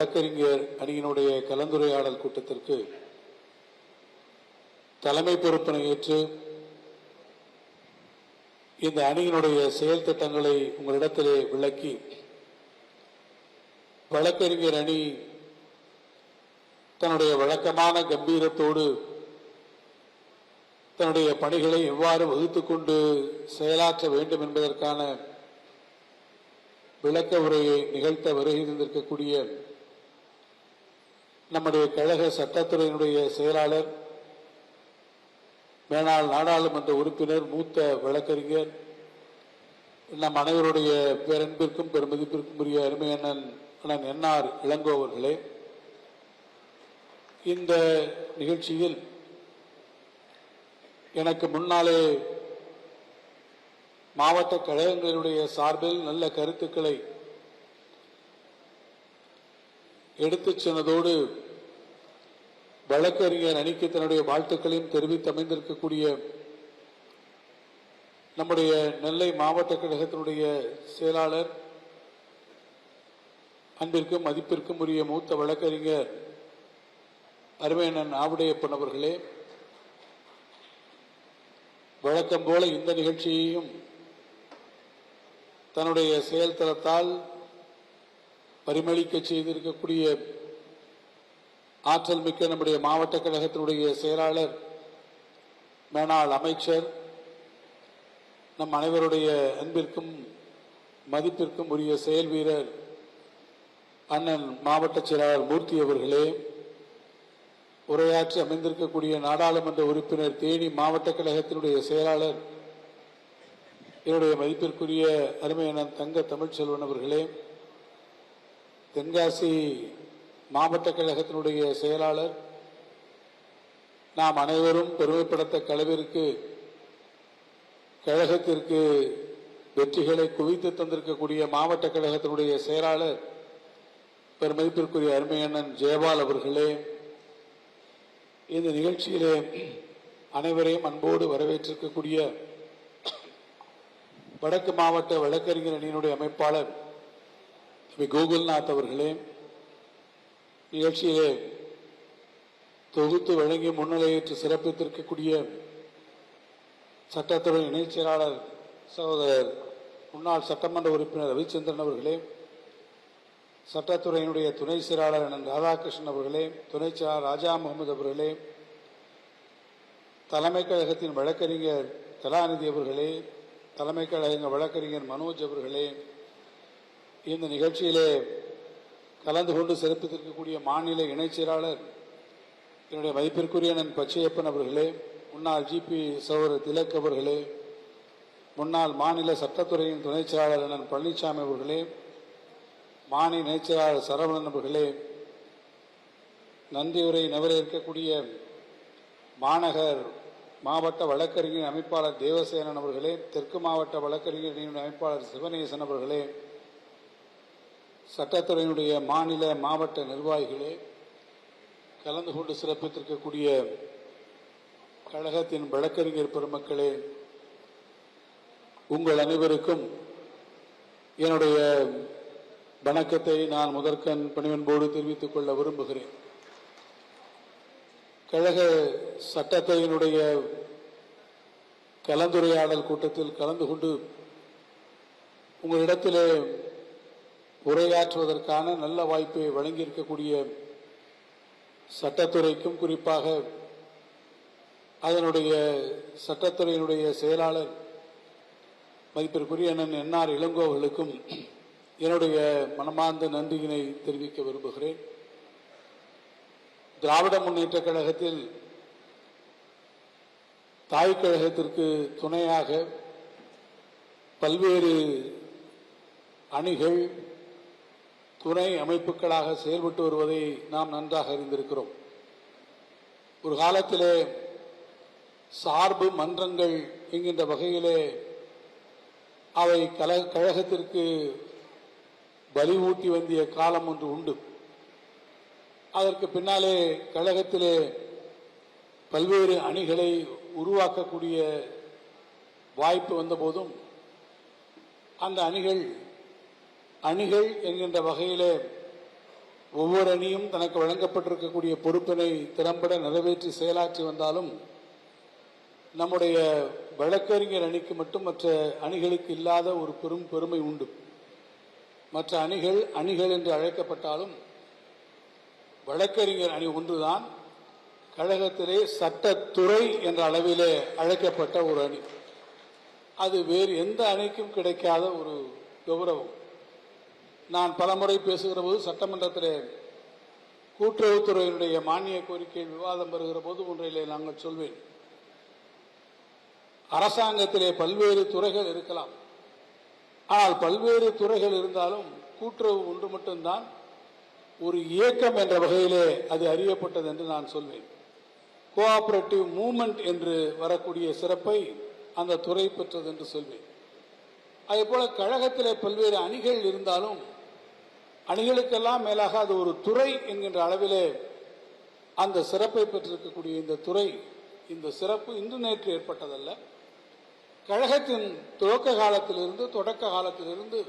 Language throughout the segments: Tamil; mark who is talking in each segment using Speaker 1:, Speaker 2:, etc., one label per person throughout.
Speaker 1: வழக்கறிஞர் அணியினுடைய கலந்துரையாடல் கூட்டத்திற்கு தலைமை பொறுப்பினை ஏற்று இந்த அணியினுடைய செயல் திட்டங்களை உங்களிடத்திலே விளக்கி வழக்கறிஞர் அணி தன்னுடைய வழக்கமான கம்பீரத்தோடு தன்னுடைய பணிகளை எவ்வாறு வகுத்துக் கொண்டு செயலாற்ற வேண்டும் என்பதற்கான விளக்க உரையை நிகழ்த்த வருகை தந்திருக்கக்கூடிய நம்முடைய கழக சட்டத்துறையினுடைய செயலாளர், மேனாள் நாடாளுமன்ற உறுப்பினர், மூத்த வழக்கறிஞர், நம் அனைவருடைய பேரன்பிற்கும் பெருமதிப்பிற்கும் உரிய அருமை அண்ணன் என்ஆர் இளங்கோ அவர்களே, இந்த நிகழ்ச்சியில் எனக்கு முன்னாலே மாவட்ட கழகங்களுடைய சார்பில் நல்ல கருத்துக்களை எடுத்துச் சென்றதோடு வழக்கறிஞர் அணிக்கு தன்னுடைய வாழ்த்துக்களையும் தெரிவித்து அமைந்திருக்கக்கூடிய நம்முடைய நெல்லை மாவட்ட கழகத்தினுடைய செயலாளர், அன்பிற்கும் மதிப்பிற்கும் உரிய மூத்த வழக்கறிஞர் அருமையண்ணன் ஆவுடையப்பன் அவர்களே, வழக்கம் போல இந்த நிகழ்ச்சியையும் தன்னுடைய செயல் தளத்தால் பரிமளிக்க செய்திருக்கக்கூடிய ஆற்றல் மிக்க நம்முடைய மாவட்ட கழகத்தினுடைய செயலாளர், மேனாள் அமைச்சர், நம் அனைவருடைய அன்பிற்கும் மதிப்பிற்கும் உரிய செயல் வீரர் அண்ணன் மாவட்ட செயலாளர் மூர்த்தி அவர்களே, உரையாற்றி அமைந்திருக்கக்கூடிய நாடாளுமன்ற உறுப்பினர், தேனி மாவட்ட கழகத்தினுடைய செயலாளர், என்னுடைய மதிப்பிற்குரிய அருமை அண்ணன் தங்க தமிழ்ச்செல்வன் அவர்களே, தென்காசி மாவட்ட கழகத்தினுடைய செயலாளர், நாம் அனைவரும் பெருமைப்படத்தக்க அளவிற்கு கழகத்திற்கு வெற்றிகளை குவித்து தந்திருக்கக்கூடிய மாவட்ட கழகத்தினுடைய செயலாளர், பெருமதிப்பிற்குரிய அருமை அண்ணன் ஜெயபால் அவர்களே, இந்த நிகழ்ச்சியிலே அனைவரையும் அன்போடு வரவேற்றிருக்கக்கூடிய வடக்கு மாவட்ட வழக்கறிஞர் அணியினுடைய அமைப்பாளர் கோகுல்நாத் அவர்களே, நிகழ்ச்சியிலே தொகுத்து வழங்கி முன்னிலையேற்று சிறப்பித்திருக்கக்கூடிய சட்டத்துறை இணைச் செயலாளர் சகோதரர் முன்னாள் சட்டமன்ற உறுப்பினர் ரவிச்சந்திரன் அவர்களே, சட்டத்துறையினுடைய துணை செயலாளர் அண்ணன் ராதாகிருஷ்ணன் அவர்களே, துணை செயலாளர் ராஜா முகமது அவர்களே, தலைமை கழகத்தின் வழக்கறிஞர் கலாநிதி அவர்களே, தலைமை கழக வழக்கறிஞர் மனோஜ் அவர்களே, இந்த நிகழ்ச்சியிலே கலந்து கொண்டு சிறப்பித்திருக்கக்கூடிய மாநில இணைச் செயலாளர் என்னுடைய மதிப்பிற்குரிய அண்ணன் பச்சையப்பன் அவர்களே, முன்னாள் ஜிபி சகோதரர் திலக் அவர்களே, முன்னாள் மாநில சட்டத்துறையின் துணை செயலாளர் அண்ணன் பழனிசாமி அவர்களே, மாநில இணைச் செயலாளர் சரவணன் அவர்களே, நன்றியுரை நவர இருக்கக்கூடிய மாநகர் மாவட்ட வழக்கறிஞர் அமைப்பாளர் தேவசேனன் அவர்களே, தெற்கு மாவட்ட வழக்கறிஞர் அமைப்பாளர் சிவநேசன் அவர்களே, சட்டத்துறையினுடைய மாநில மாவட்ட நிர்வாகிகளே, கலந்து கொண்டு சிறப்பித்திருக்கக்கூடிய கழகத்தின் வழக்கறிஞர் பெருமக்களே, உங்கள் அனைவருக்கும் என்னுடைய வணக்கத்தை நான் முதற்கண் பணிவன்போடு தெரிவித்துக் கொள்ள விரும்புகிறேன். கழக சட்டத்துறையினுடைய கலந்துரையாடல் கூட்டத்தில் கலந்து கொண்டு உங்களிடத்திலே உரையாற்றுவதற்கான நல்ல வாய்ப்பை வழங்கியிருக்கக்கூடிய சட்டத்துறைக்கும், குறிப்பாக அதனுடைய சட்டத்துறையினுடைய செயலாளர் மதிப்பிற்குரிய அண்ணன் என்ஆர் இளங்கோ அவர்களுக்கும் என்னுடைய மனமார்ந்த நன்றியினை தெரிவிக்க விரும்புகிறேன். திராவிட முன்னேற்ற கழகத்தில் தாய் கழகத்திற்கு துணையாக பல்வேறு அணிகள், துணை அமைப்புகளாக செயல்பட்டு வருவதை நாம் நன்றாக அறிந்திருக்கிறோம். ஒரு காலத்திலே சார்பு மன்றங்கள் என்கின்ற வகையிலே அவை கழகத்திற்கு வலிவூட்டி வந்திய காலம் ஒன்று உண்டு. அதற்கு பின்னாலே கழகத்திலே பல்வேறு அணிகளை உருவாக்கக்கூடிய வாய்ப்பு வந்தபோதும் அந்த அணிகள் என்கின்ற வகையிலே ஒவ்வொரு அணியும் தனக்கு வழங்கப்பட்டிருக்கக்கூடிய பொறுப்பினை திறம்பட நிறைவேற்றி செயலாற்றி வந்தாலும் நம்முடைய வழக்கறிஞர் அணிக்கு மட்டும் மற்ற அணிகளுக்கு இல்லாத ஒரு பெரும் பெருமை உண்டு. மற்ற அணிகள் என்று அழைக்கப்பட்டாலும் வழக்கறிஞர் அணி ஒன்றுதான் கழகத்திலே சட்டத்துறை என்ற அளவிலே அழைக்கப்பட்ட ஒரு அணி. அது வேறு எந்த அணிக்கும் கிடைக்காத ஒரு கௌரவம். நான் பலமுறை பேசுகிற போது சட்டமன்றத்திலே கூட்டுறவுத்துறையினுடைய மானிய கோரிக்கை விவாதம் வருகிற போது ஒன்றிலே நாங்கள் சொல்வேன், அரசாங்கத்திலே பல்வேறு துறைகள் இருக்கலாம், ஆனால் பல்வேறு துறைகள் இருந்தாலும் கூட்டுறவு ஒன்று மட்டும்தான் ஒரு இயக்கம் என்ற வகையிலே அது அறியப்பட்டது என்று நான் சொல்வேன். கோஆபரேட்டிவ் மூவ்மெண்ட் என்று வரக்கூடிய சிறப்பை அந்த துறை பெற்றது என்று சொல்வேன். அதேபோல கழகத்திலே பல்வேறு அணிகள் இருந்தாலும் அணிகளுக்கெல்லாம் மேலாக அது ஒரு துறை என்கின்ற அளவிலே அந்த சிறப்பை பெற்றிருக்கக்கூடிய இந்த துறை, இந்த சிறப்பு இன்று நேற்று ஏற்பட்டதல்ல. கழகத்தின் தொடக்க காலத்திலிருந்து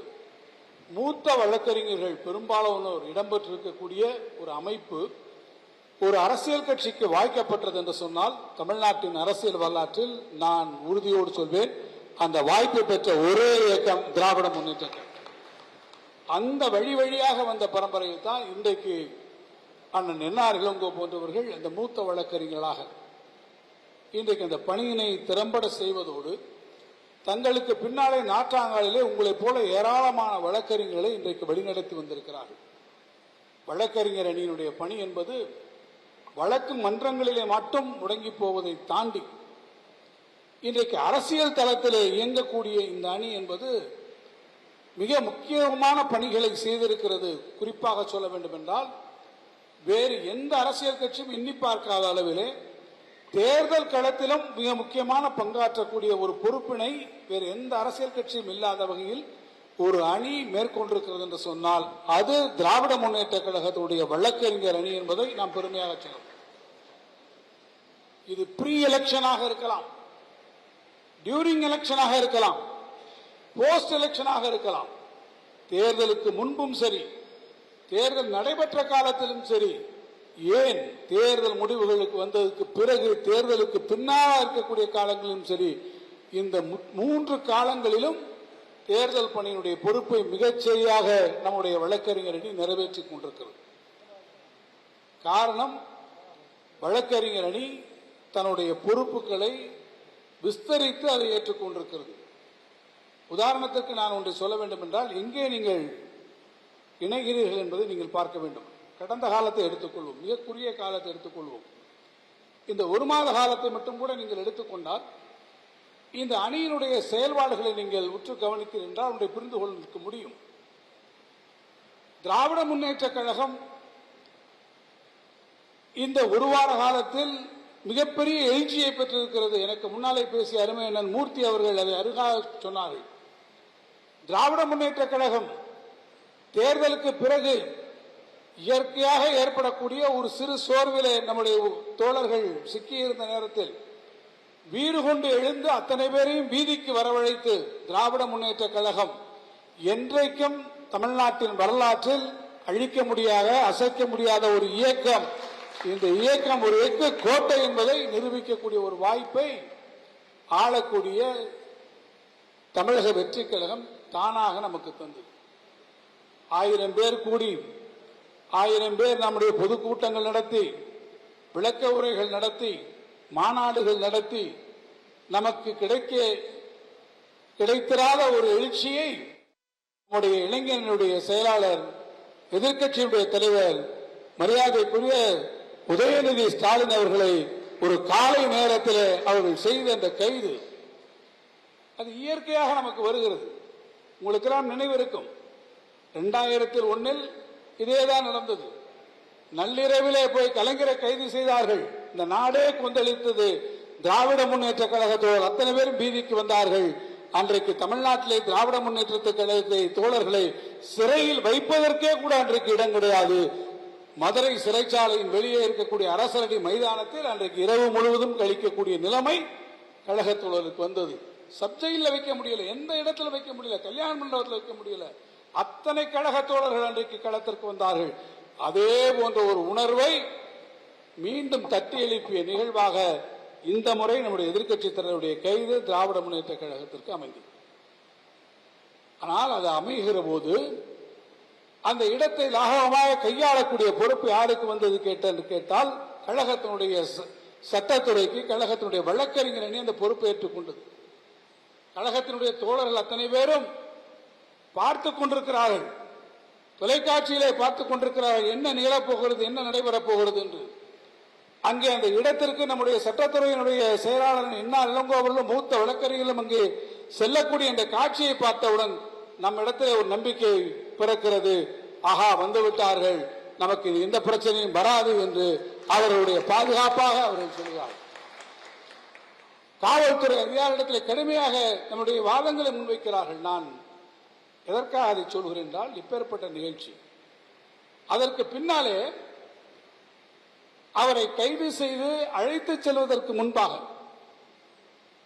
Speaker 1: மூத்த வழக்கறிஞர்கள் பெரும்பாலானோர் இடம்பெற்றிருக்கக்கூடிய ஒரு அமைப்பு ஒரு அரசியல் கட்சிக்கு வாய்க்கப்பட்டது என்று சொன்னால் தமிழ்நாட்டின் அரசியல் வரலாற்றில் நான் உறுதியோடு சொல்வேன், அந்த வாய்ப்பை பெற்ற ஒரே இயக்கம் திராவிட முன்னேற்ற கழகம். அந்த வழியாக வந்த பரம்பரையில் தான் இன்றைக்கு அண்ணன் என்ஆர் இளங்கோ போன்றவர்கள் அந்த மூத்த வழக்கறிஞர்களாக இன்றைக்கு அந்த பணியினை திறம்பட செய்வதோடு தங்களுக்கு பின்னாலே நாற்றாங்காலிலே உங்களைப் போல ஏராளமான வழக்கறிஞர்களை இன்றைக்கு வழிநடத்தி வந்திருக்கிறார்கள். வழக்கறிஞர் அணியினுடைய பணி என்பது வழக்கு மன்றங்களிலே மட்டும் முடங்கி போவதை தாண்டி இன்றைக்கு அரசியல் தளத்திலே இயங்கக்கூடிய இந்த அணி என்பது மிக முக்கியமான பணிகளை செய்திருக்கிறது. குறிப்பாக சொல்ல வேண்டும் என்றால் வேறு எந்த அரசியல் கட்சியும் எண்ணி பார்க்காத அளவிலே தேர்தல் களத்திலும் மிக முக்கியமான பங்காற்றக்கூடிய ஒரு பொறுப்பினை வேறு எந்த அரசியல் கட்சியும் இல்லாத வகையில் ஒரு அணி மேற்கொண்டிருக்கிறது என்று சொன்னால் அது திராவிட முன்னேற்ற கழகத்துடைய வழக்கறிஞர் அணி என்பதை நாம் பெருமையாக சொல்லலாம். இது ப்ரீ எலெக்ஷனாக இருக்கலாம், டியூரிங் எலெக்ஷனாக இருக்கலாம், போஸ்ட் எலெக்ஷனாக இருக்கலாம், தேர்தலுக்கு முன்பும் சரி, தேர்தல் நடைபெற்ற காலத்திலும் சரி, ஏன் தேர்தல் முடிவுகளுக்கு வந்ததற்கு பிறகு தேர்தலுக்கு பின்னால் இருக்கக்கூடிய காலங்களிலும் சரி, இந்த 3 காலங்களிலும் தேர்தல் பணியினுடைய பொறுப்பை மிகச்சரியாக நம்முடைய வழக்கறிஞர் அணி நிறைவேற்றிக் கொண்டிருக்கிறது. காரணம், வழக்கறிஞர் அணி தன்னுடைய பொறுப்புகளை விஸ்தரித்து அதை ஏற்றுக்கொண்டிருக்கிறது. உதாரணத்திற்கு நான் ஒன்றை சொல்ல வேண்டும் என்றால், எங்கே நீங்கள் இணைகிறீர்கள் என்பதை நீங்கள் பார்க்க வேண்டும். கடந்த காலத்தை எடுத்துக்கொள்வோம், மிக குறுகிய காலத்தை எடுத்துக்கொள்வோம். இந்த 1 மாத காலத்தை மட்டும் கூட நீங்கள் எடுத்துக்கொண்டால் இந்த அணியினுடைய செயல்பாடுகளை நீங்கள் உற்று கவனித்தீர்கள் என்றால் ஒன்றை புரிந்து கொள்ள முடியும். திராவிட முன்னேற்ற கழகம் இந்த 1 வார காலத்தில் மிகப்பெரிய எழுச்சியை பெற்றிருக்கிறது. எனக்கு முன்னாலே பேசிய அருமை அண்ணன் மூர்த்தி அவர்கள் அதை அருகாக சொன்னார்கள். திராவிட முன்னேற்ற கழகம் தேர்தலுக்கு பிறகு இயற்கையாக ஏற்படக்கூடிய ஒரு சிறு சோர்விலே நம்முடைய தோழர்கள் சிக்கியிருந்த நேரத்தில் வீறு கொண்டு எழுந்து அத்தனை பேரையும் வீதிக்கு வரவழைத்து திராவிட முன்னேற்ற கழகம் என்றைக்கும் தமிழ்நாட்டின் வரலாற்றில் அழிக்க முடியாத, அசைக்க முடியாத ஒரு இயக்கம், இந்த இயக்கம் ஒரு எஃகு கோட்டை என்பதை நிரூபிக்கக்கூடிய ஒரு வாய்ப்பை ஆளக்கூடிய தமிழக வெற்றி கழகம் தானாக நமக்கு தந்தது. 1000 பேர் கூடி, 1000 பேர் நம்முடைய பொதுக்கூட்டங்கள் நடத்தி, விளக்க உரைகள் நடத்தி, மாநாடுகள் நடத்தி நமக்கு கிடைத்திராத ஒரு எழுச்சியை நம்முடைய இளைஞர்களுடைய செயலாளர், எதிர்க்கட்சியுடைய தலைவர், மரியாதைக்குரிய உதயநிதி ஸ்டாலின் அவர்களை ஒரு காலை நேரத்தில் அவர்கள் செய்த அந்த கைது, அது இயற்கையாக நமக்கு வருகிறது. உங்களுக்கெல்லாம் நினைவிருக்கும், 2001 இதேதான் நடந்தது. நள்ளிரவிலே போய் கலைஞரை கைது செய்தார்கள். இந்த நாடே கொந்தளித்தது. திராவிட முன்னேற்ற கழகத்தோடு அத்தனை பேரும் பீதிக்கு வந்தார்கள். அன்றைக்கு தமிழ்நாட்டிலே திராவிட முன்னேற்ற கழகத்தை தோழர்களை சிறையில் வைப்பதற்கே கூட அன்றைக்கு இடம் கிடையாது. மதுரை சிறைச்சாலையின் வெளியே இருக்கக்கூடிய அரசரடி மைதானத்தில் அன்றைக்கு இரவு முழுவதும் கழிக்கக்கூடிய நிலைமை கழக தோழருக்கு வந்தது. சப்ஜெயில வைக்க முடியல, எந்த இடத்துல வைக்க முடியல, கல்யாண மண்டபத்தில் வைக்க முடியல. அத்தனை கழக தோழர்கள் அன்றைக்கு களத்திற்கு வந்தார்கள். அதே போன்ற ஒரு உணர்வை மீண்டும் தட்டி எழுப்பிய நிகழ்வாக இந்த முறை நம்முடைய எதிர்க்கட்சித் தலைவருடைய கைது திராவிட முன்னேற்ற கழகத்திற்கு அமைந்தது. ஆனால் அது அமைகிற போது அந்த இடத்தை லாகவமாக கையாளக்கூடிய பொறுப்பு யாருக்கு வந்தது கேட்டால் கழகத்தினுடைய சட்டத்துறைக்கு, கழகத்தினுடைய வழக்கறிஞர் அணி அந்த பொறுப்பை ஏற்றுக்கொண்டது. கழகத்தினுடைய தோழர்கள் அத்தனை பேரும் பார்த்துக் கொண்டிருக்கிறார்கள், தொலைக்காட்சியிலே பார்த்துக் கொண்டிருக்கிறார்கள் என்ன நிகழப்போகிறது, என்ன நடைபெறப் போகிறது என்று. அங்கே அந்த இடத்திற்கு நம்முடைய சட்டத்துறையினுடைய செயலாளர் என்ன இளங்கோ அவர்களும் மூத்த வழக்கறிஞர்களும் அங்கே செல்லக்கூடிய இந்த காட்சியை பார்த்தவுடன் நம்ம இடத்துல ஒரு நம்பிக்கை பிறக்கிறது. ஆஹா, வந்துவிட்டார்கள், நமக்கு எந்த பிரச்சனையும் வராது என்று அவர்களுடைய பாதுகாப்பாக அவர்கள் சொல்கிறார். காவல்துறை அதிகாரிடத்தில் கடுமையாக நம்முடைய வாதங்களை முன்வைக்கிறார்கள். நான் எதற்காக அதை சொல்கிறேன் என்றால், இப்பேற்பட்ட நிகழ்ச்சி அதற்கு பின்னாலே அவரை கைது செய்து அழைத்து செல்வதற்கு முன்பாக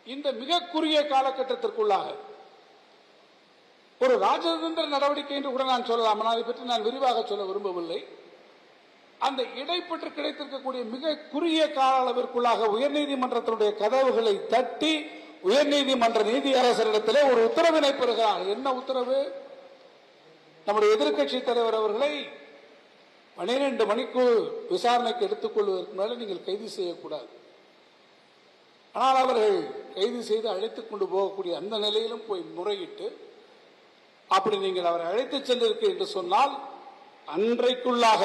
Speaker 1: இந்த மிக குறுகிய காலகட்டத்திற்குள்ளாக ஒரு ராஜதந்திர நடவடிக்கை என்று கூட நான் சொல்லலாம். அதை பற்றி நான் விரிவாக சொல்ல விரும்பவில்லை. அந்த இடைப்பட்டு கிடைத்திருக்கக்கூடிய மிக குறுகிய கால அளவிற்குள்ளாக உயர்நீதிமன்றத்தினுடைய கதவுகளை தட்டி உயர்நீதிமன்ற நீதியரசரிடத்திலே ஒரு உத்தரவினை பெறுகிறார். என்ன உத்தரவு? நம்முடைய எதிர்க்கட்சி தலைவர் அவர்களை 12 மணிக்கு விசாரணைக்கு எடுத்துக் கொள்வதற்கு மேல நீங்கள் கைது செய்யக்கூடாது. ஆனால் அவர்கள் கைது செய்து அழைத்துக் கொண்டு போகக்கூடிய அந்த நிலையிலும் போய் முறையிட்டு, அப்படி நீங்கள் அவரை அழைத்து சென்றிருக்கு என்று சொன்னால் அன்றைக்குள்ளாக,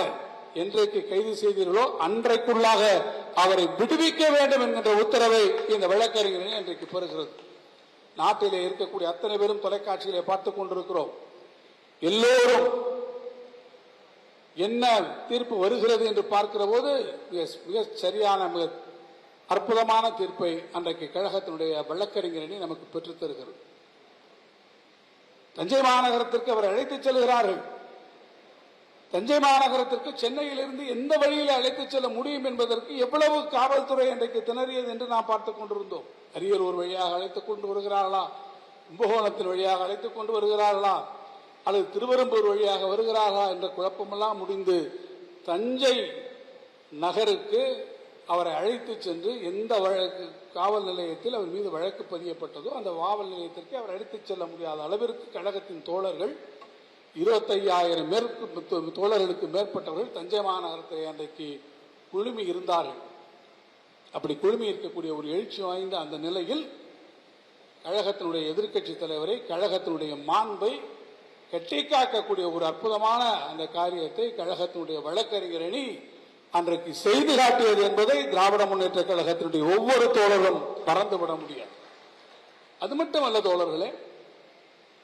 Speaker 1: என்றைக்கு கைது செய்தீர்களோ அன்றைக்குள்ளாக அவரை விடுவிக்க வேண்டும் என்கின்ற உத்தரவை இந்த வழக்கறிஞர் இன்றைக்கு பெறுகிறது. நாட்டிலே இருக்கக்கூடிய அத்தனை பேரும் தொலைக்காட்சியிலே பார்த்துக் கொண்டிருக்கிறோம். எல்லோரும் என்ன தீர்ப்பு வருகிறது என்று பார்க்கிற போது மிக சரியான, மிக அற்புதமான தீர்ப்பை அன்றைக்கு கழகத்தினுடைய வழக்கறிஞர் அணி நமக்கு பெற்றுத் தருகிறது. தஞ்சை மாநகரத்திற்கு அவர் அழைத்துச் செல்கிறார்கள். தஞ்சை மாநகரத்திற்கு சென்னையிலிருந்து எந்த வழியில் அழைத்துச் செல்ல முடியும் என்பதற்கு எவ்வளவு காவல்துறை இன்றைக்கு திணறியது என்று நாம் பார்த்துக் கொண்டிருந்தோம். அரியலூர் வழியாக அழைத்துக் கொண்டு வருகிறார்களா, கும்பகோணத்தின் வழியாக அழைத்துக் கொண்டு வருகிறார்களா, அல்லது திருவெரும்பூர் வழியாக வருகிறார்களா என்ற குழப்பமெல்லாம் முடிந்து தஞ்சை நகருக்கு அவரை அழைத்து சென்று எந்த காவல் நிலையத்தில் அவர் மீது வழக்கு பதியப்பட்டதோ அந்த காவல் நிலையத்திற்கு அவர் அழைத்துச் செல்ல முடியாத அளவிற்கு கழகத்தின் தோழர்கள் 25,000 தோழர்களுக்கு மேற்பட்டவர்கள் தஞ்சை மாநகரத்தை அன்றைக்கு குழுமி இருந்தார்கள். அப்படி குழுமி இருக்கக்கூடிய ஒரு எழுச்சி வாய்ந்த அந்த நிலையில் கழகத்தினுடைய எதிர்க்கட்சி தலைவரை, கழகத்தினுடைய மாண்பை கட்டி காக்கக்கூடிய ஒரு அற்புதமான அந்த காரியத்தை கழகத்தினுடைய வழக்கறிஞர் அணி அன்றைக்கு செய்து காட்டியது என்பதை திராவிட முன்னேற்ற கழகத்தினுடைய ஒவ்வொரு தோழரும் மறந்துவிட முடியாது. அது மட்டுமல்ல தோழர்களே,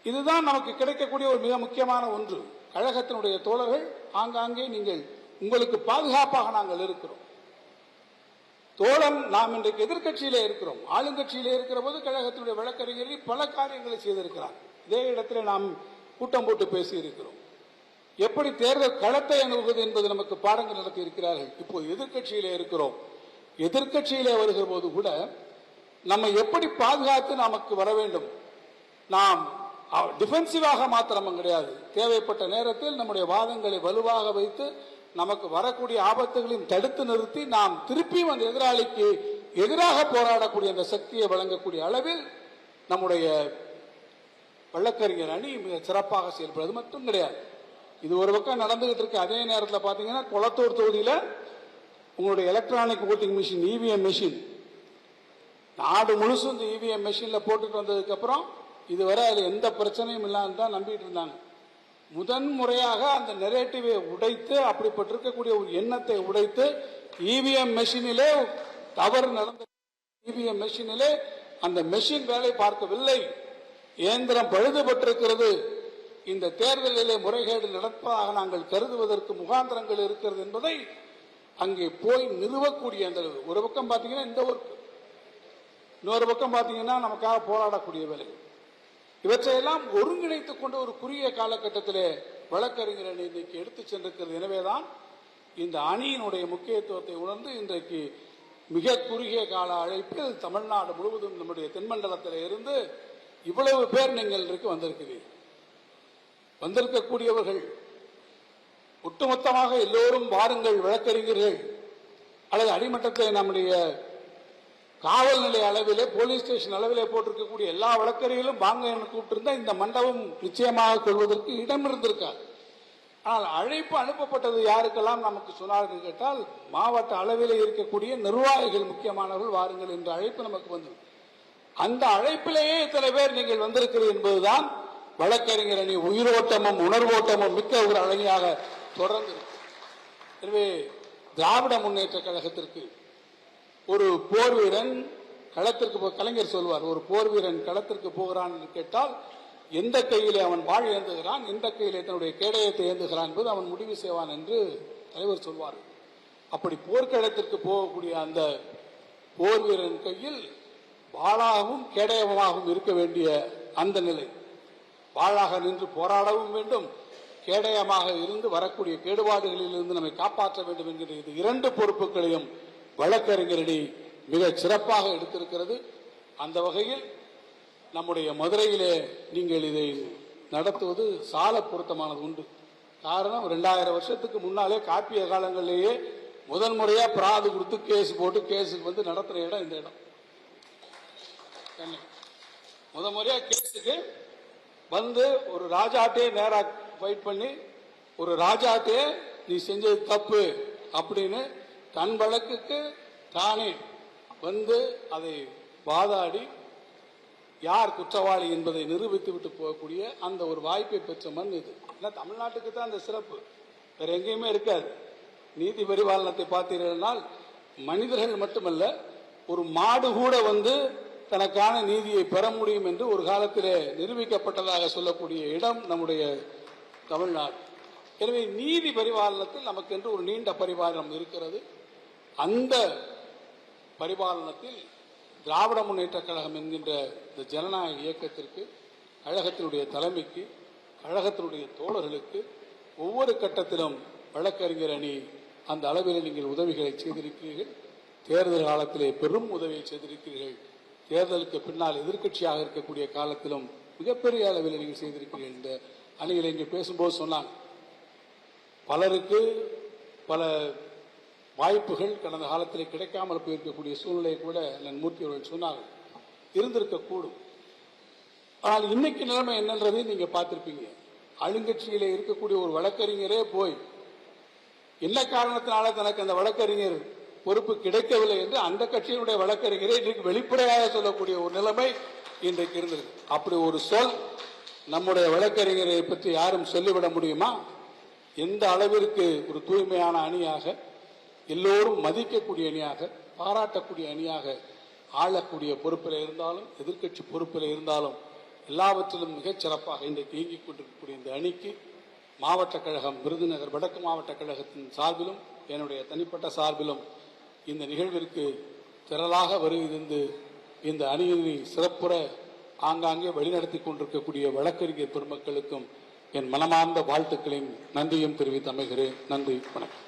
Speaker 1: இதுதான் நமக்கு கிடைக்கக்கூடிய ஒரு மிக முக்கியமான ஒன்று. கழகத்தினுடைய தோழர்கள் ஆங்காங்கே நீங்கள் உங்களுக்கு பாதுகாப்பாக நாங்கள் இருக்கிறோம். தோழன் நாம் இன்றைக்கு எதிர்கட்சியிலே இருக்கிறோம், ஆளுங்கட்சியிலே இருக்கிற போது கழகத்தினுடைய வழக்கறிஞர்கள் பல காரியங்களை செய்திருக்கிறார். இதே இடத்துல நாம் கூட்டம் போட்டு பேசி இருக்கிறோம். எப்படி தேர்தல் களத்தை அணுகுவது என்பது நமக்கு பாடங்கள் நடத்தி இருக்கிறார்கள். இப்போ எதிர்கட்சியிலே இருக்கிறோம். எதிர்கட்சியிலே வருகிற போது கூட நம்ம எப்படி பாதுகாத்து நமக்கு வர வேண்டும். நாம் டிஃபென்சிவாக மாத்திரம் கிடையாது, தேவைப்பட்ட நேரத்தில் நம்முடைய வாதங்களை வலுவாக வைத்து நமக்கு வரக்கூடிய ஆபத்துகளையும் தடுத்து நிறுத்தி நாம் திருப்பியும் அந்த எதிராளிக்கு எதிராக போராடக்கூடிய அந்த சக்தியை வழங்கக்கூடிய அளவில் நம்முடைய வழக்கறிஞர் அணி மிக சிறப்பாக செயல்படுவது மட்டும் கிடையாது. இது ஒரு பக்கம் நடந்துகிட்டு இருக்கு. அதே நேரத்தில் பார்த்தீங்கன்னா கொளத்தூர் தொகுதியில் உங்களுடைய electronic voting machine, EVM machine, நாடு முழுசும் இந்த இவிஎம் மிஷின்ல போட்டுட்டு வந்ததுக்கு அப்புறம் இதுவரை அதில் எந்த பிரச்சனையும் இல்லாமல் தான் நம்பிட்டு இருந்தாங்க. முதன் முறையாக அந்த நெரேட்டிவை உடைத்து, அப்படிப்பட்டிருக்கக்கூடிய ஒரு எண்ணத்தை உடைத்து, இவிஎம் மெஷினிலே தவறு நடந்த இவிஎம் மெஷினிலே அந்த மெஷின் வேலை பார்க்கவில்லை, இயந்திரம் பழுதுபட்டிருக்கிறது, இந்த தேர்தலிலே முறைகேடு நடப்பதாக நாங்கள் கருதுவதற்கு முகாந்திரங்கள் இருக்கிறது என்பதை அங்கே போய் நிறுவக்கூடிய அந்த ஒரு பக்கம் பார்த்தீங்கன்னா இந்த ஒர்க், இன்னொரு பக்கம் பார்த்தீங்கன்னா நமக்காக போராடக்கூடிய வேலைகள், இவற்றையெல்லாம் ஒருங்கிணைத்துக் கொண்டு ஒரு குறுகிய காலகட்டத்திலே வழக்கறிஞர் அணி இன்றைக்கு எடுத்துச் சென்றிருக்கிறது. எனவேதான் இந்த அணியினுடைய முக்கியத்துவத்தை உணர்ந்து இன்றைக்கு மிக குறுகிய கால அழைப்பில் தமிழ்நாடு முழுவதும் நம்முடைய தென்மண்டலத்தில் இருந்து இவ்வளவு பேர் நீங்கள் இன்றைக்கு வந்திருக்கிறீர்கள். வந்திருக்கக்கூடியவர்கள் ஒட்டுமொத்தமாக எல்லோரும் வாருங்கள் வழக்கறிஞர்கள், அல்லது அடிமட்டத்தில் நம்முடைய காவல் நிலைய அளவிலே, போலீஸ் ஸ்டேஷன் அளவிலே போட்டிருக்கக்கூடிய எல்லா வழக்கறிஞர்களும் வாங்க என்று கூப்பிட்டிருந்தா இந்த மண்டபம் நிச்சயமாக கொள்வதற்கு இடம் இருந்திருக்காது. ஆனால் அழைப்பு அனுப்பப்பட்டது யாருக்கெல்லாம் நமக்கு சொன்னார்கள் கேட்டால், மாவட்ட அளவிலே இருக்கக்கூடிய நிர்வாகிகள் முக்கியமானவர்கள் வாருங்கள் என்ற அழைப்பு நமக்கு வந்தது. அந்த அழைப்பிலேயே இத்தனை பேர் நீங்கள் வந்திருக்கிறீர்கள் என்பதுதான் வழக்கறிஞர் அணி உயிரோட்டமும் உணர்வோட்டமும் மிக்க ஒரு அணியாக தொடர்ந்து. எனவே திராவிட முன்னேற்ற கழகத்திற்கு ஒரு போர் வீரன் களத்திற்கு, கலைஞர் சொல்வார், ஒரு போர் வீரன் களத்திற்கு போகிறான் என்று கேட்டால் எந்த கையிலே அவன் வாழ் ஏந்துகிறான், எந்த கையிலே தன்னுடைய கேடயத்தை ஏந்துகிறான் என்பது அவன் முடிவு செய்வான் என்று தலைவர் சொல்வார். அப்படி போர்க்களத்திற்கு போகக்கூடிய அந்த போர் வீரன் கையில் வாளாகவும் கேடயமாகவும் இருக்க வேண்டிய அந்த நிலை, வாளாக நின்று போராடவும் வேண்டும், கேடயமாக இருந்து வரக்கூடிய கேடுபாடுகளில் இருந்து நம்மை காப்பாற்ற வேண்டும் என்கிற இது இரண்டு பொறுப்புகளையும் வழக்கறிஞரணி மிக சிறப்பாக எடுத்திருக்கிறது. அந்த வகையில் நம்முடைய மதுரையிலே நீங்கள் இதை நடத்துவது சால பொருத்தமானது உண்டு. காரணம், 2000 வருஷத்துக்கு முன்னாலே காப்பிய காலங்களிலேயே முதல் முறையா பிராது கொடுத்து கேஸ் போட்டு கேஸுக்கு வந்து நடத்துற இடம் இந்த இடம். முதல் முறையா கேஸுக்கு வந்து ஒரு ராஜாட்டே நேரா ஃபைட் பண்ணி, ஒரு ராஜாட்டே நீ செஞ்சது தப்பு அப்படின்னு தன் வழக்குக்கு தானே வந்து அதை வாதாடி யார் குற்றவாளி என்பதை நிரூபித்து விட்டு போகக்கூடிய அந்த ஒரு வாய்ப்பை பெற்ற மண் இது. ஏன்னா தமிழ்நாட்டுக்கு தான் அந்த சிறப்பு, வேற எங்கேயுமே இருக்காது. நீதி பரிபாலனத்தை பார்த்தீர்கள், மனிதர்கள் மட்டுமல்ல, ஒரு மாடு கூட வந்து தனக்கான நீதியை பெற முடியும் என்று ஒரு காலத்திலே நிரூபிக்கப்பட்டதாக சொல்லக்கூடிய இடம் நம்முடைய தமிழ்நாடு. எனவே நீதி பரிபாலனத்தில் நமக்கு என்று ஒரு நீண்ட பரிபாலனம் இருக்கிறது. அந்த பரிபாலனத்தில் திராவிட முன்னேற்ற கழகம் என்கின்ற இந்த ஜனநாயக இயக்கத்திற்கு, கழகத்தினுடைய தலைமைக்கு, கழகத்தினுடைய தோழர்களுக்கு ஒவ்வொரு கட்டத்திலும் வழக்கறிஞர் அணி அந்த அளவில் நீங்கள் உதவிகளை செய்திருக்கிறீர்கள். தேர்தல் காலத்திலே பெரும் உதவியை செய்திருக்கிறீர்கள். தேர்தலுக்கு பின்னால் எதிர்க்கட்சியாக இருக்கக்கூடிய காலத்திலும் மிகப்பெரிய அளவில் நீங்கள் செய்திருக்கிறீர்கள். இந்த அணிகளை இங்கே பேசும்போது சொன்னாங்க, பலருக்கு பல வாய்ப்புகள் கடந்த காலத்தில் கிடைக்காமல் போயிருக்கக்கூடிய சூழ்நிலை கூட மூர்த்தி அவர்கள் சொன்னார்கள், இருந்திருக்கக்கூடும். ஆனால் இன்னைக்கு நிலைமை என்னன்றதை நீங்க பார்த்திருப்பீங்க. ஆளுங்கட்சியிலே இருக்கக்கூடிய ஒரு வழக்கறிஞரே போய் என்ன காரணத்தினால தனக்கு அந்த வழக்கறிஞர் பொறுப்பு கிடைக்கவில்லை என்று அந்த கட்சியினுடைய வழக்கறிஞரை இன்றைக்கு வெளிப்படையாக சொல்லக்கூடிய ஒரு நிலைமை இன்றைக்கு இருந்தது. அப்படி ஒரு சொல் நம்முடைய வழக்கறிஞரை பற்றி யாரும் சொல்லிவிட முடியுமா? எந்த அளவிற்கு ஒரு தூய்மையான அணியாக, எல்லோரும் மதிக்கக்கூடிய அணியாக, பாராட்டக்கூடிய அணியாக, ஆளக்கூடிய பொறுப்பில் இருந்தாலும் எதிர்க்கட்சி பொறுப்பில் இருந்தாலும் எல்லாவற்றிலும் மிகச் சிறப்பாக இன்றைக்கு இயங்கிக் கொண்டிருக்கக்கூடிய இந்த அணிக்கு மாவட்ட கழகம், விருதுநகர் வடக்கு மாவட்ட கழகத்தின் சார்பிலும் என்னுடைய தனிப்பட்ட சார்பிலும் இந்த நிகழ்விற்கு திரளாக வருகிறது இந்த அணியினை சிறப்புற ஆங்காங்கே வழிநடத்தி கொண்டிருக்கக்கூடிய வழக்கறிஞர் பெருமக்களுக்கும் என் மனமார்ந்த வாழ்த்துக்களையும் நன்றியும் தெரிவித்து அமைகிறேன். நன்றி, வணக்கம்.